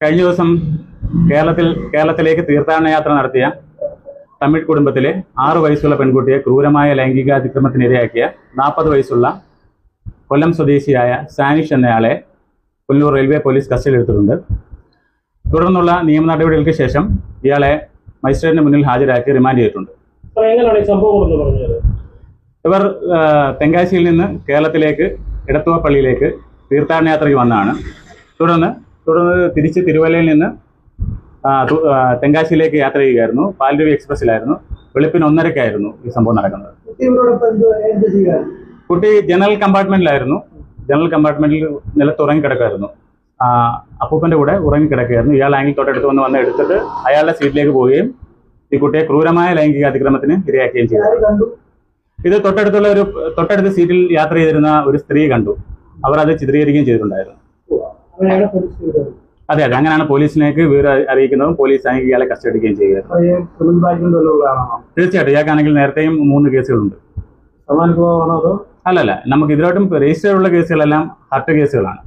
കഴിഞ്ഞ ദിവസം കേരളത്തിലേക്ക് തീർത്ഥാടന യാത്ര നടത്തിയ തമിഴ് കുടുംബത്തിലെ 6 വയസ്സുള്ള പെൺകുട്ടിയെ ക്രൂരമായ ലൈംഗികാതിക്രമത്തിനിരയാക്കിയ 40 വയസ്സുള്ള കൊല്ലം സ്വദേശിയായ സാനിഷ് എന്നയാളെ കൊല്ലൂർ റെയിൽവേ പോലീസ് കസ്റ്റഡിയിലെടുത്തിട്ടുണ്ട്. തുടർന്നുള്ള നിയമ നടപടികൾക്ക് ശേഷം ഇയാളെ മജിസ്ട്രേറ്റിന് മുന്നിൽ ഹാജരാക്കി റിമാൻഡ് ചെയ്തിട്ടുണ്ട്. ഇവർ തെങ്കാശിയിൽ നിന്ന് കേരളത്തിലേക്ക് എടത്തുവ പള്ളിയിലേക്ക് തീർത്ഥാടന യാത്രയ്ക്ക് വന്നതാണ്. തുടർന്ന് തിരിച്ച് തിരുവല്ലയിൽ നിന്ന് തെങ്കാശിയിലേക്ക് യാത്ര ചെയ്യുകയായിരുന്നു. പാൽരവി എക്സ്പ്രസ്സിലായിരുന്നു. വെളുപ്പിന് 1:30-ക്കായിരുന്നു ഈ സംഭവം നടക്കുന്നത്. കുട്ടി ജനറൽ കമ്പാർട്ട്മെന്റിലായിരുന്നു. ജനറൽ കമ്പാർട്ട്മെന്റിൽ നിലത്ത് ഉറങ്ങിക്കിടക്കായിരുന്നു. അപ്പൂപ്പന്റെ കൂടെ ഉറങ്ങിക്കിടക്കുകയായിരുന്നു. ഇയാൾ ആംഗിൾ തൊട്ടടുത്ത് വന്ന് എടുത്തിട്ട് അയാളുടെ സീറ്റിലേക്ക് പോവുകയും ഈ കുട്ടിയെ ക്രൂരമായ ലൈംഗിക അതിക്രമത്തിന് ഇരയാക്കുകയും ചെയ്തു. ഇത് തൊട്ടടുത്ത സീറ്റിൽ യാത്ര ചെയ്തിരുന്ന ഒരു സ്ത്രീ കണ്ടു. അവർ അത് ചിത്രീകരിക്കുകയും ചെയ്തിട്ടുണ്ടായിരുന്നു. അതെ, അങ്ങനെയാണ് പോലീസിലേക്ക് വിവരം അറിയിക്കുന്നതും പോലീസ് ആണെങ്കിൽ ഇയാളെ കസ്റ്റഡിക്കുകയും ചെയ്യുക. തീർച്ചയായിട്ടും ഇയാൾക്കാണെങ്കിൽ നേരത്തെയും 3 കേസുകളുണ്ട്. അല്ലല്ല, നമുക്ക് ഇതിലോട്ടും രജിസ്റ്റർ ഉള്ള കേസുകളെല്ലാം ഹർട്ട് കേസുകളാണ്.